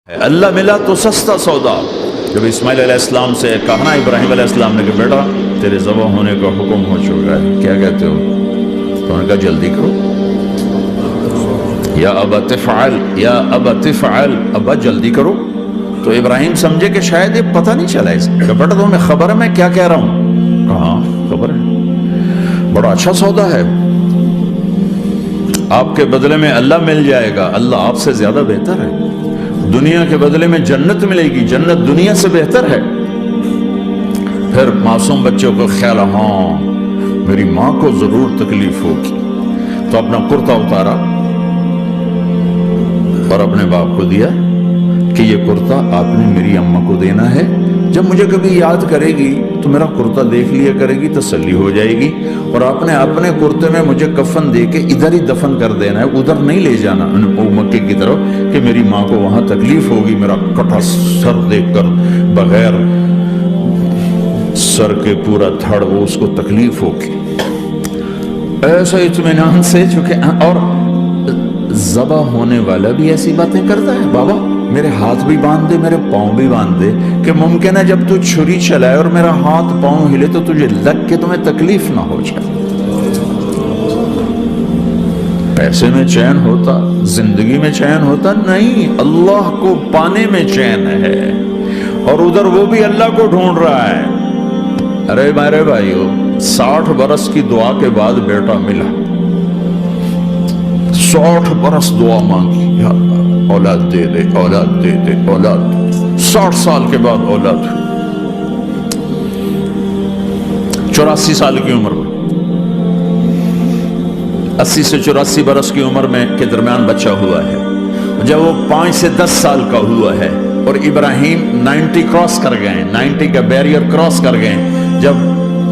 اللہ ملا تو سستا سودا. جب اسماعیل علیہ السلام سے کہا نا ابراہیم علیہ السلام نے کہ بیٹا تیرے ذبح ہونے کا حکم ہو چکا ہے, کیا کہتے ہو؟ تو انہوں نے کہا جلدی کرو. یا ابا تفعل, یا ابا تفعل, ابا جلدی کرو. تو ابراہیم سمجھے کہ شاید یہ پتہ نہیں چلا اسے کہ بیٹا تمہیں خبر ہے میں کیا کہہ رہا ہوں؟ کہاں خبر ہے, بڑا اچھا سودا ہے, آپ کے بدلے میں اللہ مل جائے گا, اللہ آپ سے زیادہ بہتر ہے. دنیا کے بدلے میں جنت ملے گی, جنت دنیا سے بہتر ہے. پھر معصوم بچوں کو خیال, ہاں میری ماں کو ضرور تکلیف ہوگی, تو اپنا کرتا اتارا اور اپنے باپ کو دیا کہ یہ کرتا آپ نے میری اماں کو دینا ہے, جب مجھے کبھی یاد کرے گی تو میرا کرتا دیکھ لیا کرے گی, تسلی ہو جائے گی, اور آپ نے اپنے کرتے میں مجھے کفن دے کے ادھر ہی دفن کر دینا ہے, ادھر نہیں لے جانا مکے کی طرف کہ میری ماں کو وہاں تکلیف ہوگی, میرا کٹا سر دیکھ کر بغیر سر کے پورا دھڑ وہ اس کو تکلیف ہوگی. ایسا اطمینان سے چکے, اور ذبح ہونے والا بھی ایسی باتیں کرتا ہے, بابا میرے ہاتھ بھی باندھ دے میرے پاؤں بھی باندھ دے, کہ ممکن ہے جب تو چھری چلائے اور میرا ہاتھ پاؤں ہلے تو تجھے لگ کے تمہیں تکلیف نہ ہو جائے. پیسے میں چین ہوتا, زندگی میں چین ہوتا نہیں, اللہ کو پانے میں چین ہے, اور ادھر وہ بھی اللہ کو ڈھونڈ رہا ہے. ارے میرے بھائیو, 60 برس کی دعا کے بعد بیٹا ملا, 60 برس دعا مانگی, یا اللہ اولاد دے دے, اولاد دے دے, اولاد. 60 سال کے بعد اولاد, 84 سال کی عمر میں, 80 سے 84 برس کی عمر میں کے درمیان بچہ ہوا ہے. جب وہ 5 سے 10 سال کا ہوا ہے اور ابراہیم 90 کراس کر گئے, 90 کا بیریئر کراس کر گئے, جب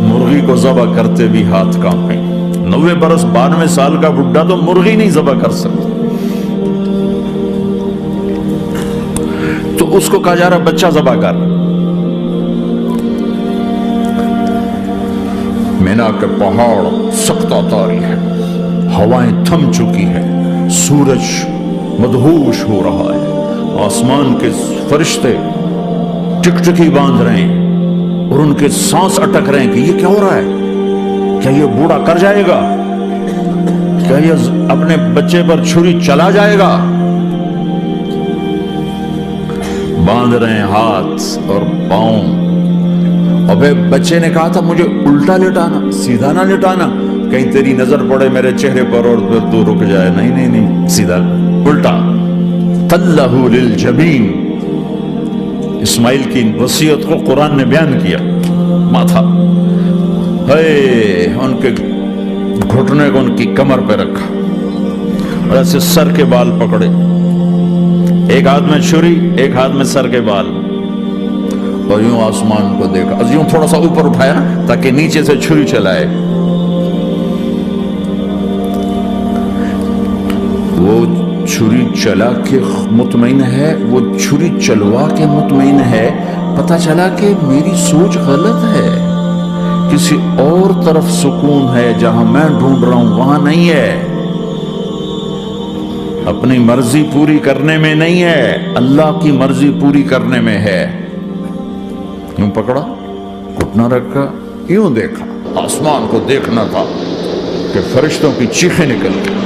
مرغی کو ذبح کرتے بھی ہاتھ کانپے. 90 برس 92 سال کا بڈھا تو مرغی نہیں ذبح کر سکتا, تو اس کو کہا جا رہا بچہ ذبح کر. مینا کے پہاڑ سخت تاری ہے, ہوائیں تھم چکی ہے, سورج مدہوش ہو رہا ہے, آسمان کے فرشتے ٹکٹکی باندھ رہے ہیں اور ان کے سانس اٹک رہے ہیں کہ یہ کیا ہو رہا ہے, کیا یہ بوڑھا کر جائے گا, کیا یہ اپنے بچے پر چھری چلا جائے گا. باندھ رہے ہیں ہاتھ اور پاؤں. اور پھر بچے نے کہا تھا مجھے الٹا لٹانا, سیدھا نہ لٹانا, کہیں تیری نظر پڑے میرے چہرے پر اور پھر تو رک جائے. نہیں نہیں نہیں, سیدھا الٹا. تلہ للجبین, اسماعیل کی وصیت کو قرآن نے بیان کیا. ماتھا ان کے گھٹنے کو ان کی کمر پہ رکھا اور ایسے سر کے بال پکڑے, ایک ہاتھ میں چھری ایک ہاتھ میں سر کے بال, اور یوں آسمان کو دیکھا, یوں تھوڑا سا اوپر اٹھایا نا تاکہ نیچے سے چھری چلائے. وہ چھری چلا کے مطمئن ہے, وہ چھری چلوا کے مطمئن ہے, پتہ چلا کہ میری سوچ غلط ہے, کسی اور طرف سکون ہے, جہاں میں ڈھونڈ رہا ہوں وہاں نہیں ہے. اپنی مرضی پوری کرنے میں نہیں ہے, اللہ کی مرضی پوری کرنے میں ہے. یوں پکڑا, گھٹنا رکھا, یوں دیکھا, آسمان کو دیکھنا تھا کہ فرشتوں کی چیخیں نکل گئی.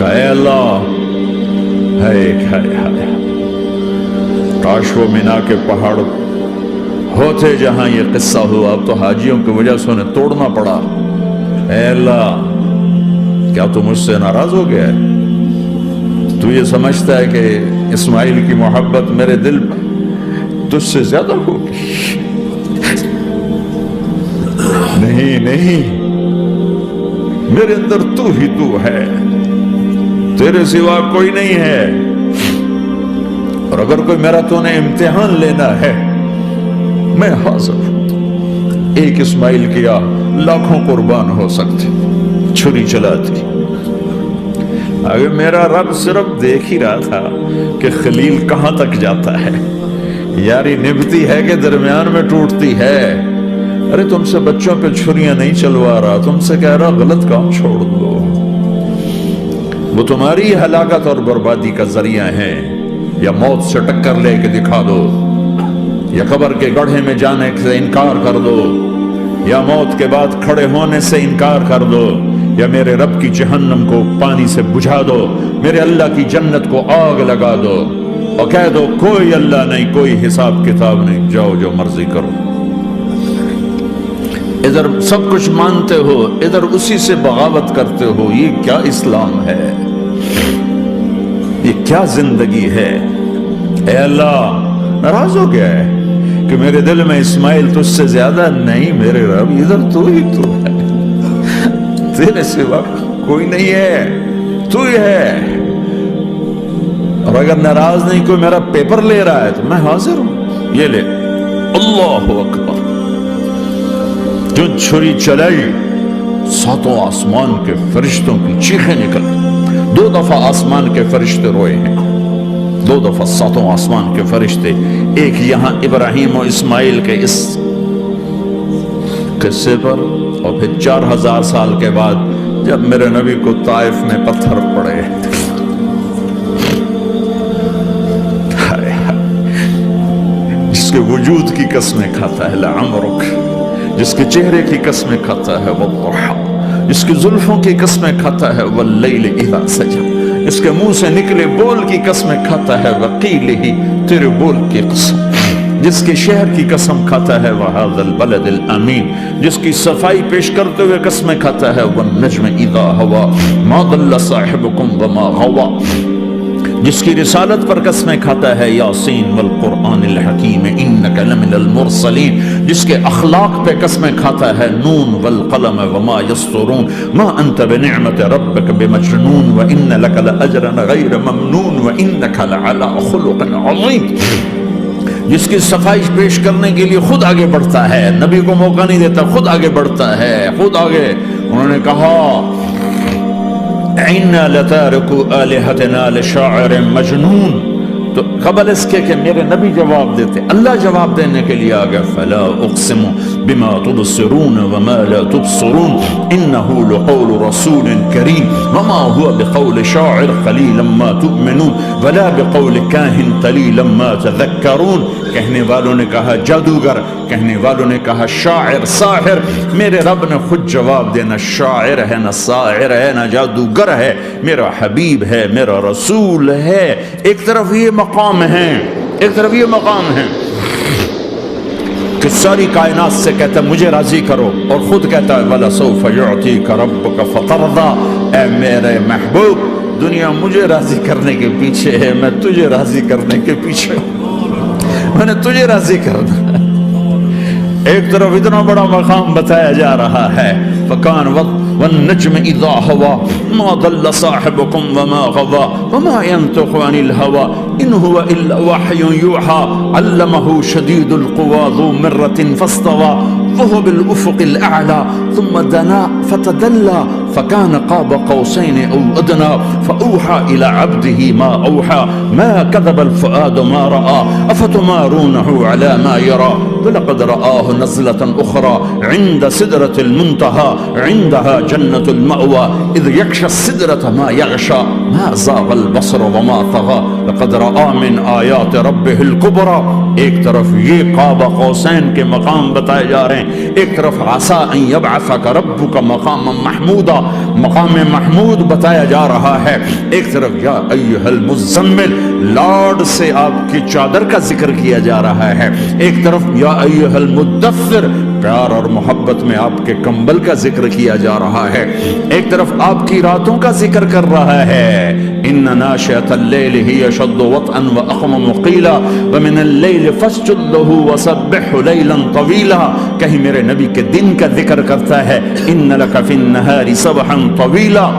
اے اللہ, کاش وہ مینا کے پہاڑ ہوتے جہاں یہ قصہ ہوا, اب تو حاجیوں کی وجہ سے انہیں توڑنا پڑا. اے اللہ, کیا تو مجھ سے ناراض ہو گیا ہے؟ تو یہ سمجھتا ہے کہ اسماعیل کی محبت میرے دل میں تجھ سے زیادہ ہوگی؟ نہیں نہیں, میرے اندر تو ہی تو ہے, تیرے سوا کوئی نہیں ہے. اور اگر کوئی میرا تو نے امتحان لینا ہے میں حاضر ہوں. ایک اسماعیل کیا لاکھوں قربان ہو سکتے, چھری چلاتی. اگر میرا رب صرف دیکھ ہی رہا تھا کہ خلیل کہاں تک جاتا ہے, یاری نبھتی ہے کہ درمیان میں ٹوٹتی ہے. ارے تم سے بچوں پہ چھریاں نہیں چلوا رہا, تم سے کہہ رہا غلط کام چھوڑ دو, وہ تمہاری ہلاکت اور بربادی کا ذریعہ ہیں. یا موت سے ٹکر لے کے دکھا دو، یا قبر کے گڑھے میں جانے سے انکار کر دو، یا موت کے بعد کھڑے ہونے سے انکار کر دو، یا میرے رب کی جہنم کو پانی سے بجھا دو، میرے اللہ کی جنت کو آگ لگا دو، اور کہہ دو کوئی اللہ نہیں، کوئی حساب کتاب نہیں، جاؤ جو مرضی کرو۔ ادھر سب کچھ مانتے ہو، ادھر اسی سے بغاوت کرتے ہو۔ یہ کیا اسلام ہے؟ یہ کیا زندگی ہے؟ اے اللہ، ناراض ہو گیا ہے کہ میرے دل میں اسماعیل تجھ سے زیادہ نہیں، میرے رب ادھر تو ہی تو ہے، تیرے سوا کوئی نہیں ہے، تو ہی ہے۔ اور اگر ناراض نہیں کوئی میرا پیپر لے رہا ہے تو میں حاضر ہوں، یہ لے۔ اللہ اکبر۔ جو چھری چلائی، ساتوں آسمان کے فرشتوں کی چیخیں نکل، 2 دفعہ آسمان کے فرشتے روئے ہیں، 2 دفعہ ساتوں آسمان کے فرشتے، ایک یہاں ابراہیم و اسماعیل کے اس قصے پر، اور پھر 4000 سال کے بعد جب میرے نبی کو طائف میں پتھر پڑے۔ جس کے وجود کی قسمیں کھاتا ہے لعمرک، جس کے چہرے کی قسمیں کھاتا ہے والضحى، جس کی زلفوں کی قسمیں کھاتا ہے واللیل اذا سجى، جس کے منہ سے نکلے بول کی قسمیں کھاتا ہے وقیلہ، تیرے بول کی قسم، جس کے شہر کی قسم کھاتا ہے وہذا البلد الامین، جس کی صفائی پیش کرتے ہوئے قسمیں کھاتا ہے والنجم اذا هوى ما ضل صاحبكم وما غوى، جس کی رسالت پر قسمیں کھاتا ہے یاسین والقرآن الحکیم انک لمن المرسلین، جس کے اخلاق پہ قسمیں کھاتا ہے نون والقلم وما یسطرون ما انت بنعمت ربک بمجنون وان لک لاجرا غیر ممنون وانک لعلی خلق عظیم، جس کی صفائی پیش کرنے کے لیے خود آگے بڑھتا ہے، نبی کو موقع نہیں دیتا، خود آگے بڑھتا ہے، خود آگے۔ انہوں نے کہا اِنَّا لَتَارِكُ آلِهَتِنَا لِشَاعِرٍ مَجْنُونَ، تو قبل اس کے کہ میرے نبی جواب دیتے، اللہ جواب دینے کے لیے آگیا فَلَا أُقْسِمُ بِمَا تُبْصِرُونَ وَمَا لَا تُبْصِرُونَ إِنَّهُ لَقَوْلُ رَسُولٍ كَرِيمٍ وَمَا هُوَ بِقَوْلِ شَاعِرٍ قَلِيلًا مَا تُؤْمِنُونَ وَلَا بِقَوْلِ كَاهِنٍ قَلِيلًا مَا تَذَكَّرُونَ۔ کہنے والوں نے کہا جادوگر، کہنے والوں نے کہا شاعر، ساحر، میرے رب نے خود جواب دینا شاعر ہے، نہ ساحر ہے، نہ جادوگر ہے، میرا حبیب ہے، میرا رسول ہے۔ ایک طرف یہ مقام ہے، ایک طرف یہ مقام ہے کہ ساری کائنات سے کہتا ہے مجھے راضی کرو، اور خود کہتا ہے وَلَسَوْفَ يُعْطِيكَ رَبُّكَ فَتَرْضَىٰ، اے میرے محبوب دنیا مجھے راضی کرنے کے پیچھے ہے، میں تجھے راضی کرنے کے پیچھے ہوں، میں نے تجھے راضی کرنا ہے۔ ایک طرف اتنا بڑا مقام بتایا جا رہا ہے فَكَانَ وَالنَّجْمِ إِذَا هَوَىٰ مَا ضَلَّ صَاحِبُكُمْ وَمَا غَوَىٰ وَمَا يَنطِقُ عَنِ الْهَوَىٰ إِنْ هُوَ إِلَّا وَحْيٌ يُوحَىٰ عَلَّمَهُ شَدِيدُ الْقُوَىٰ ذُو مِرَّةٍ فَاسْتَوَىٰ وَهُوَ بِالْأُفُقِ الْأَعْلَىٰ ثُمَّ دَنَا فَتَدَلَّىٰ فَكَانَ قَابَ قَوْسَيْنِ أَوْ أَدْنَىٰ فَأَوْحَىٰ إِلَىٰ عَبْدِهِ مَا أَوْحَىٰ مَا كَذَبَ الْفُؤَادُ مَا رَأَىٰ أَفَتُمَارُونَهُ عَلَىٰ مَا يَرَىٰ وَلَقَدْ رَآهُ نَزْلَةً أُخْرَىٰ عِندَ سِدْرَةِ الْمُنتَهَىٰ عِندَهَا جَنَّةُ الْمَأْوَىٰ إِذْ يَغْشَى السِّدْرَةَ مَا يَغْشَىٰ مَا زَاغَ الْبَصَرُ وَمَا طَغَىٰ لَقَدْ رَآ مِنْ آيَاتِ رَبِّهِ الْكُبْرَىٰ۔ ایک طرف یہ قاب قوسین کے مقام بتائے جا رہے ہیں، ایک طرف عَسَىٰ أَن يَبْعَثَكَ رَبُّكَ مَقَامًا مَحْمُودًا، مقام محمود بتایا جا رہا ہے، ایک طرف یا ایھا المزمل، لاڈ سے آپ کی چادر کا ذکر کیا جا رہا ہے، ایک طرف یا ایھا المدثر، پیار اور محبت میں آپ کے کمبل کا ذکر کیا جا رہا ہے، ایک طرف آپ کی راتوں کا ذکر کر رہا ہے ان ناشئۃ اللیل ہی اشد وطئا واقوم قیلا ومن اللیل فاسجد لہ وسبح لیلا طویلا، کہیں میرے نبی کے دن کا ذکر کرتا ہے ان لک فی النہار سبحا طویلا،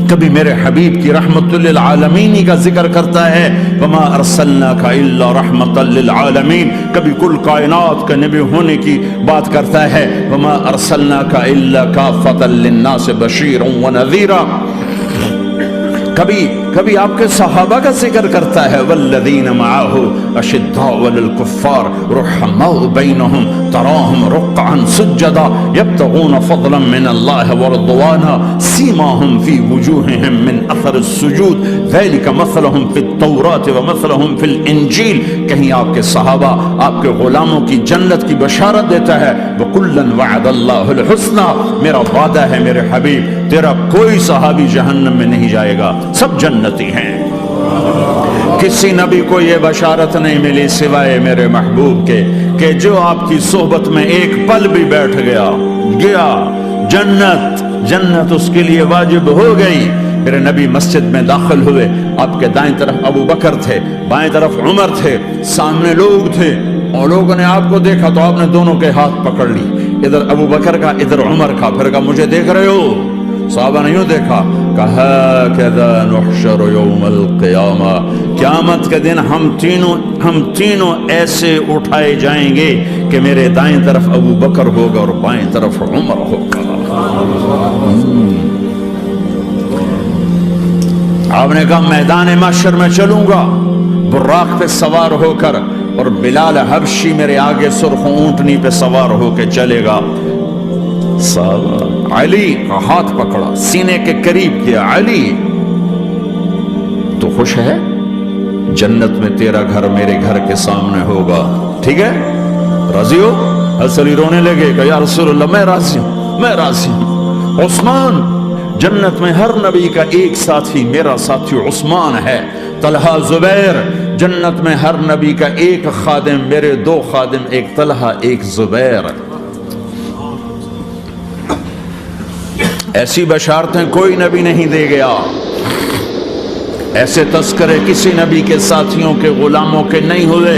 کبھی میرے حبیب کی رحمت للعالمین کا ذکر کرتا ہے وما ارسلناک الا رحمتا للعالمین، کبھی کل کائنات کا نبی ہونے کی بات کرتا ہے وما ارسلناک الا کافۃ للناس بشیرا ونذیرا، کبھی کبھی آپ کے صحابہ کا ذکر کرتا ہے والذین معه اشداء علی الکفار رحماء بینہم تراہم رکعا سجدا یبتغون فضلا من اللہ ورضوانا سیماہم فی وجوہہم من اثر السجود ذلک مثلہم فی التوراۃ ومثلہم فی الانجیل. کہیں آپ کے صحابہ آپ کے غلاموں کی جنت کی بشارت دیتا ہے وَكُلًّا وَعَدَ اللَّهُ الْحُسْنَى. میرا وعدہ ہے میرے حبیب تیرا کوئی صحابی جہنم میں نہیں جائے گا، سب جنتی ہیں. کسی نبی کو یہ بشارت نہیں ملی سوائے میرے محبوب کے کہ جو آپ کی صحبت میں ایک پل بھی بیٹھ گیا جنت اس کے لیے واجب ہو گئی. میرے نبی مسجد میں داخل ہوئے، آپ کے دائیں طرف ابو بکر تھے، بائیں طرف عمر تھے، سامنے لوگ تھے، اور لوگوں نے آپ کو دیکھا تو آپ نے دونوں کے ہاتھ پکڑ لی، ادھر ابو بکر کا ادھر عمر کا. پھر کہا مجھے دیکھ رہے ہو؟ صحابہ نے یوں دیکھا. کہا کذا نحشر یوم القیامہ، قیامت کے دن ہم تینوں ایسے اٹھائے جائیں گے کہ میرے دائیں طرف ابو بکر ہوگا اور بائیں طرف عمر ہوگا. آپ نے کہا میدان محشر میں چلوں گا براق پہ سوار ہو کر، اور بلال حبشی میرے آگے سرخ اونٹنی پہ سوار ہو کے چلے گا. علی کا ہاتھ پکڑا، سینے کے قریب کیا. علی تو خوش ہے؟ جنت میں تیرا گھر میرے گھر کے سامنے ہوگا، ٹھیک ہے؟ راضی ہو؟ علی رونے لگے کہ یا رسول اللہ میں راضی ہوں. عثمان، جنت میں ہر نبی کا ایک ساتھی میرا ساتھی عثمان ہے. طلحہ، زبیر، جنت میں ہر نبی کا ایک خادم میرے دو خادم، ایک طلحہ ایک زبیر. ایسی بشارتیں کوئی نبی نہیں دے گیا، ایسے تذکرے کسی نبی کے ساتھیوں کے غلاموں کے نہیں ہوئے.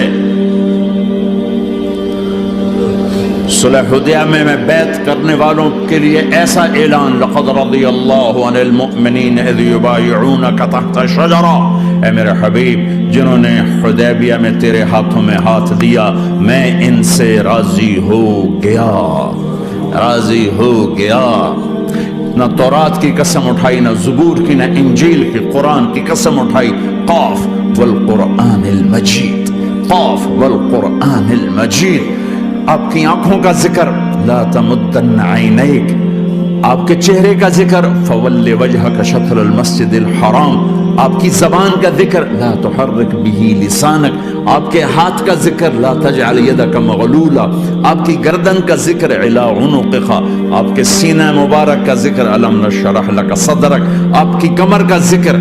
صلح حدیبیہ میں بیعت کرنے والوں کے لیے ایسا اعلان لقد رضی اللہ عن المؤمنین اذ یبایعونک تحت شجرہ. اے میرے حبیب، جنہوں نے حدیبیہ میں تیرے ہاتھوں میں ہاتھ دیا میں ان سے راضی ہو گیا. نہ تورات کی قسم اٹھائی، نہ زبور کی، نہ انجیل کی، قرآن کی قسم اٹھائی. قاف والقرآن المجید، قاف والقرآن المجید. آپ کی آنکھوں کا ذکر لا تمدن عینیک، آپ کے چہرے کا ذکر فول وجہک شطر المسجد الحرام. آپ کی زبان کا ذکر لا تحرک به لسانک، آپ کے ہاتھ کا ذکر لا تجعل یدک مغلولا، آپ کی گردن کا ذکر علی عنقک، آپ کے سینہ مبارک کا ذکر الم نشرح لک صدرک، آپ کی کمر کا ذکر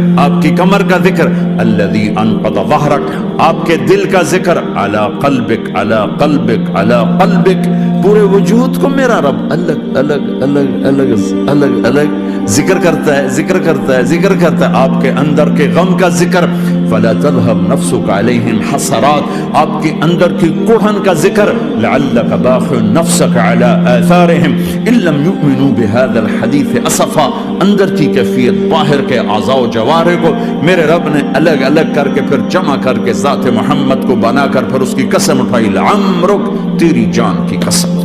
الذی انقض ظہرک، آپ کے دل کا ذکر علی قلبک. پورے وجود کو میرا رب الگ الگ ذکر کرتا ہے. آپ کے اندر کے غم کا ذکر فلا تذهب نفسك عليهم حسرات، آپ کے اندر کی کوڑھن کا ذکر لعلك باخع نفسك على آثارهم ان لم يؤمنوا بهذا الحديث اسفا. اندر کی کیفیت باہر کے اعضاء و جوارح کو میرے رب نے الگ الگ کر کے پھر جمع کر کے ذات محمد کو بنا کر پھر اس کی قسم اٹھائی. لعمرک، تیری جان کی قسم،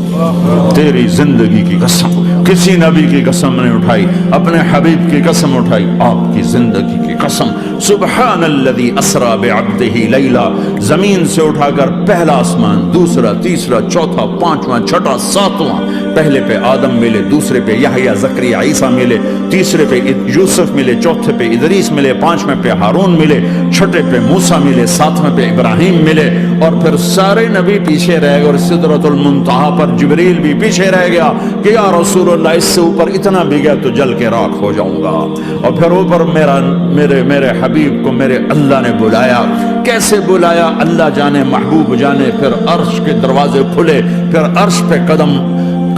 تیری زندگی کی قسم. کسی نبی کی قسم نہیں اٹھائی، اپنے حبیب کی قسم اٹھائی، آپ کی زندگی کی قسم. سبحان الذی اسری بعبدہ لیلا. زمین سے اٹھا کر پہلا آسمان، دوسرا، تیسرا، چوتھا، پانچواں، چھٹا، ساتواں. پہلے پہ آدم ملے، دوسرے پہ یحییٰ، زکریا، عیسیٰ ملے، تیسرے پہ یوسف ملے، چوتھے پہ ادریس ملے، پانچویں پہ ہارون ملے، چھٹے پہ موسیٰ ملے، ساتویں پہ ابراہیم ملے، اور پھر سارے نبی پیچھے رہ گئے، اور سدرۃ المنتہا پر جبریل بھی پیچھے رہ گیا کہ یا رسول اللہ اس سے اوپر اتنا بھی گیا تو جل کے راکھ ہو جاؤں گا. اور پھر اوپر میرے حبیب کو میرے اللہ نے بلایا. کیسے بلایا اللہ جانے، محبوب جانے. پھر عرش کے دروازے کھلے، پھر عرش پہ قدم.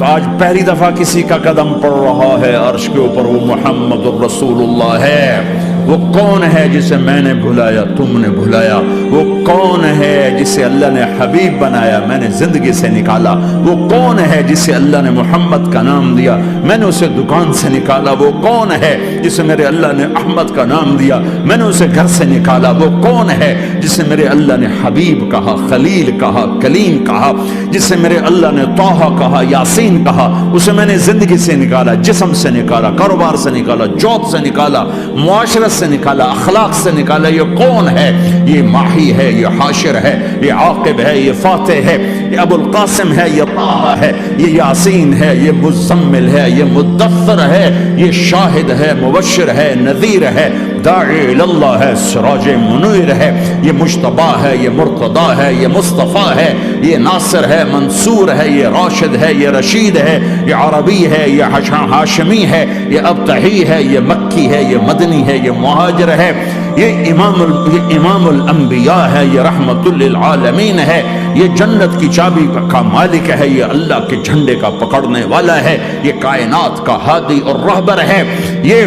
آج پہلی دفعہ کسی کا قدم پڑ رہا ہے عرش کے اوپر، وہ محمد الرسول اللہ ہے. وہ کون ہے جسے میں نے بلایا، تم نے بلایا؟ وہ کون ہے جسے اللہ نے حبیب بنایا، میں نے زندگی سے نکالا؟ وہ کون ہے جسے اللہ نے محمد کا نام دیا، میں نے اسے دکان سے نکالا؟ وہ کون ہے جسے میرے اللہ نے احمد کا نام دیا، میں نے اسے گھر سے نکالا؟ وہ کون ہے جسے میرے اللہ نے حبیب کہا، خلیل کہا، کلیم کہا، جسے میرے اللہ نے طٰہٰ کہا، یاسین کہا؟ اسے میں نے زندگی سے نکالا، جسم سے نکالا، کاروبار سے نکالا، جاب سے نکالا، معاشرت سے نکالا، اخلاق سے نکالا. یہ کون ہے؟ یہ ماہی ہے، یہ حاشر ہے، یہ عاقب ہے، یہ فاتح ہے، یہ ابو القاسم ہے، یہ طه ہے، یہ یاسین ہے، یہ مزمل ہے، یہ مدثر ہے، یہ شاہد ہے، مبشر ہے، نذیر ہے، داعی اللہ ہے، سراج منیر ہے، یہ مجتبی ہے، یہ مرتضی ہے، یہ مصطفیٰ ہے، یہ ناصر ہے، منصور ہے، یہ راشد ہے، یہ رشید ہے، یہ عربی ہے، یہ ہاشمی ہے، یہ ابتحی ہے، یہ مکی ہے، یہ مدنی ہے، یہ مہاجر ہے، یہ امام الانبیاء ہے، یہ رحمت للعالمین ہے، یہ جنت کی چابی کا مالک ہے، یہ اللہ کے جھنڈے کا پکڑنے والا ہے، یہ کائنات کا ہادی اور رہبر ہے. یہ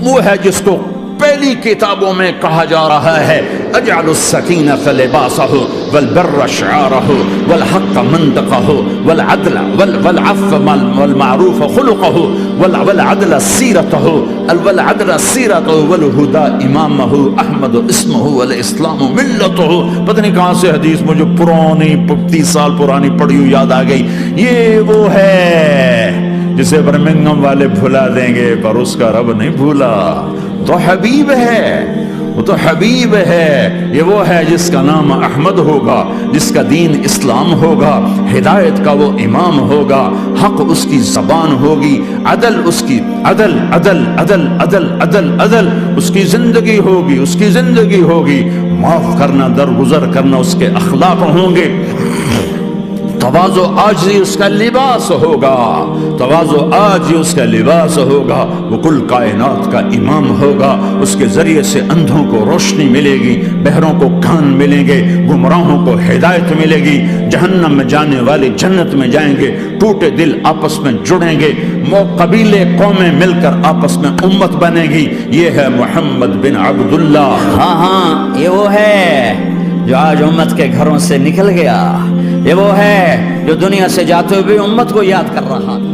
وہ ہے جس کو پہلی کتابوں میں کہا جا رہا ہے اجعل السکینۃ لباسہ والبر شعارہ والحق منطقہ والعدل والعفو والمعروف خلقہ والعدل سیرتہ والہدى امامہ احمد اسمہ والاسلام ملتہ. پتہ نہیں کہاں سے حدیث مجھے پرانی 30 سال پرانی پڑھی ہوئی یاد آ گئی. یہ وہ ہے جسے برمنگم والے بھلا دیں گے پر اس کا رب نہیں بھولا. تو حبیب ہے، وہ تو حبیب ہے. یہ وہ ہے جس کا نام احمد ہوگا، جس کا دین اسلام ہوگا، ہدایت کا وہ امام ہوگا، حق اس کی زبان ہوگی، عدل اس کی عدل عدل عدل عدل عدل عدل اس کی زندگی ہوگی، اس کی زندگی ہوگی. معاف کرنا، درگزر کرنا اس کے اخلاق ہوں گے. تواضع عاجزی اس کا لباس ہوگا، تواضع عاجزی اس کا لباس ہوگا. وہ کل کائنات کا امام ہوگا. اس کے ذریعے سے اندھوں کو روشنی ملے گی، بہروں کو کان ملیں گے، گمراہوں کو ہدایت ملے گی. جہنم میں جانے والے جنت میں جائیں گے. ٹوٹے دل آپس میں جڑیں گے، قبیلے قومیں مل کر آپس میں امت بنے گی. یہ ہے محمد بن عبداللہ. ہاں یہ وہ ہے جو آج امت کے گھروں سے نکل گیا. یہ وہ ہے جو دنیا سے جاتے ہوئے امت کو یاد کر رہا تھا.